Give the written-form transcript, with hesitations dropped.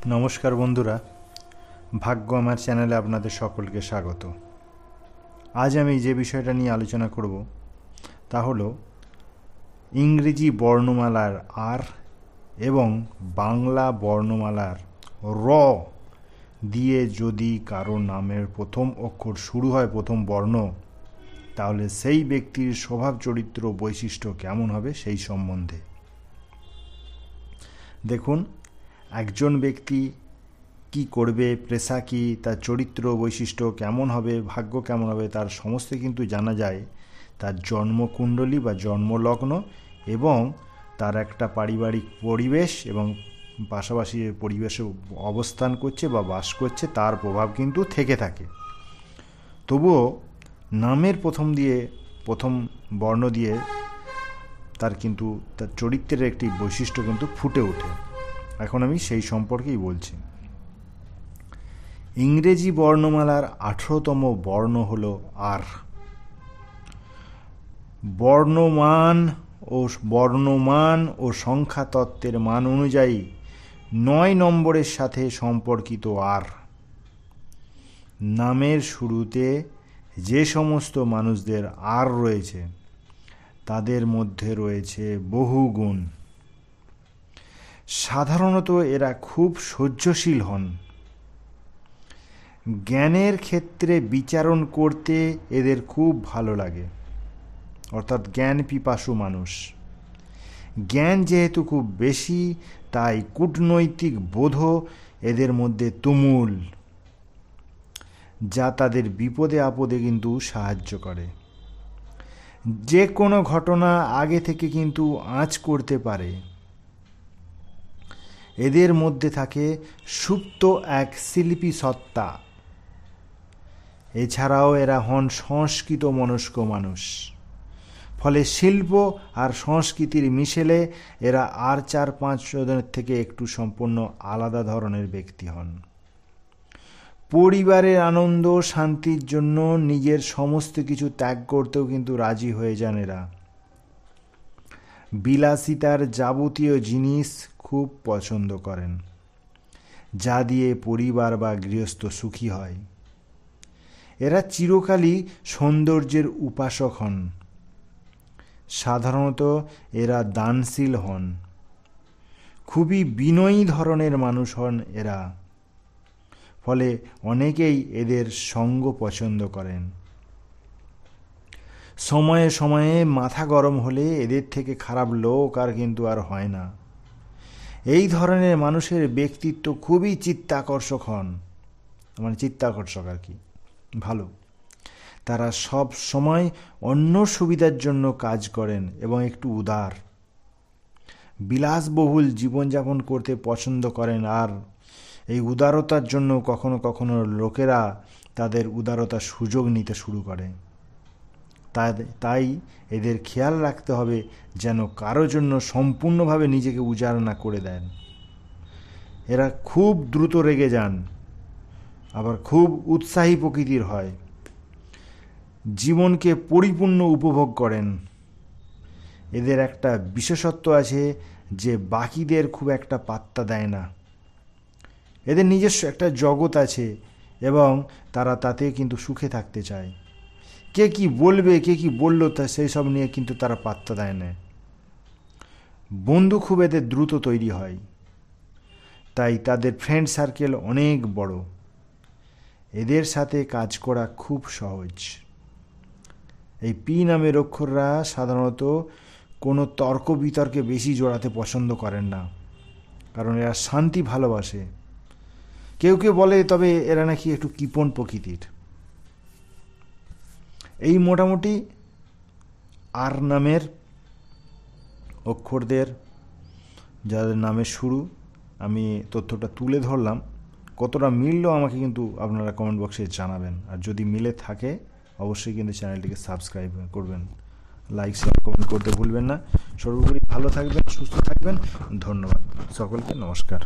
নমস্কার বন্ধুরা, ভাগ্য আমার চ্যানেলে আপনাদের সকলকে স্বাগত। আজ আমি যে বিষয়টা নিয়ে আলোচনা করব তা হলো ইংরেজি বর্ণমালার আর এবং বাংলা বর্ণমালার র দিয়ে যদি কারো নামের প্রথম অক্ষর শুরু হয়, প্রথম বর্ণ, তাহলে সেই ব্যক্তির স্বভাব চরিত্র বৈশিষ্ট্য কেমন হবে সেই সম্বন্ধে। দেখুন, একজন ব্যক্তি কি করবে, পেশা কি, তার চরিত্র বৈশিষ্ট্য কেমন হবে, ভাগ্য কেমন হবে, তার সমস্ত কিন্তু জানা যায় তার জন্মকুণ্ডলী বা জন্মলগ্ন এবং তার একটা পারিবারিক পরিবেশ এবং পাশাপাশি পরিবেশে অবস্থান করছে বা বাস করছে তার প্রভাব কিন্তু থেকে থাকে। তবুও নামের প্রথম বর্ণ দিয়ে তার চরিত্রের একটি বৈশিষ্ট্য কিন্তু ফুটে ওঠে। এখন আমি সেই সম্পর্কেই বলছি। ইংরেজি বর্ণমালার 18তম বর্ণ হল আর। বর্ণমান ও সংখ্যা তত্ত্বের মান অনুযায়ী 9 নম্বরের সাথে সম্পর্কিত আর। নামের শুরুতে যে সমস্ত মানুষদের আর রয়েছে তাদের মধ্যে রয়েছে বহু গুণ। সাধারণত এরা খুব সহ্যশীল হন। জ্ঞানের ক্ষেত্রে বিচারণ করতে এদের খুব ভালো লাগে, অর্থাৎ জ্ঞান পিপাসু মানুষ। জ্ঞান যেহেতু খুব বেশি, তাই কূটনৈতিক বোধও এদের মধ্যে তুমুল, যা তাদের বিপদে আপদে কিন্তু সাহায্য করে। যে কোনো ঘটনা আগে থেকে কিন্তু আঁচ করতে পারে। এদের মধ্যে থাকে সুপ্ত এক শিল্পী সত্তা। এছাড়াও এরা হন সংস্কৃত মনস্ক মানুষ। ফলে শিল্প আর সংস্কৃতির মিশেলে এরা আর 4-5 জনের থেকে একটু সম্পূর্ণ আলাদা ধরনের ব্যক্তি হন। পরিবারের আনন্দ শান্তির জন্য নিজের সমস্ত কিছু ত্যাগ করতেও কিন্তু রাজি হয়ে যান এরা। বিলাসিতার যাবতীয় জিনিস খুব পছন্দ করেন, যা দিয়ে পরিবার বা গৃহস্থ সুখী হয়। এরা চিরকালই সৌন্দর্যের উপাসক হন। সাধারণত এরা দানশীল হন। খুবই বিনয়ী ধরনের মানুষ হন এরা। ফলে অনেকেই এদের সঙ্গ পছন্দ করেন। সময়ে সময়ে মাথা গরম হলে এদের থেকে খারাপ লোক আর কিন্তু আর হয় না। এই ধরনের মানুষের ব্যক্তিত্ব খুবই চিত্তাকর্ষক হন, মানে চিত্তাকর্ষক আর কি, ভালো। তারা সব সময় অন্য সুবিধার জন্য কাজ করেন এবং একটু উদার। বিলাসবহুল জীবনযাপন করতে পছন্দ করেন, আর এই উদারতার জন্য কখনো কখনো লোকেরা তাদের উদারতার সুযোগ নিতে শুরু করে। তাই এদের খেয়াল রাখতে হবে যেন কারো জন্য সম্পূর্ণভাবে নিজেকে উজাড় না করে দেন। এরা খুব দ্রুত রেগে যান, আবার খুব উৎসাহী প্রকৃতির হয়। জীবনকে পরিপূর্ণ উপভোগ করেন। এদের একটা বিশেষত্ব আছে যে বাকিদের খুব একটা পাত্তা দেয় না। এদের নিজস্ব একটা জগৎ আছে এবং তারা তাতে কিন্তু সুখে থাকতে চায়। কে কি বলবে, কে কি বললো, তা সেই সব নিয়ে কিন্তু তারা পাত্তা দেয় না। বন্ধু খুব এদের দ্রুত তৈরি হয়, তাই তাদের ফ্রেন্ড সার্কেল অনেক বড়। এদের সাথে কাজ করা খুব সহজ। এই পি নামের অক্ষররা সাধারণত কোনো তর্ক বিতর্কে বেশি জড়াতে পছন্দ করেন না, কারণ এরা শান্তি ভালোবাসে। কেউ কেউ বলে তবে এরা নাকি একটু কৃপণ প্রকৃতির। এই মোটামুটি আর নামের অক্ষরদের যাদের নামের শুরু আমি তথ্যটা তুলে ধরলাম। কতটা মিলল আমাকে কিন্তু আপনারা কমেন্ট বক্সে জানাবেন, আর যদি মিলে থাকে অবশ্যই কিন্তু চ্যানেলটিকে সাবস্ক্রাইব করবেন, লাইক শেয়ার কমেন্ট করতে ভুলবেন না। সর্বোপরি ভালো থাকবেন, সুস্থ থাকবেন। ধন্যবাদ সকলকে, নমস্কার।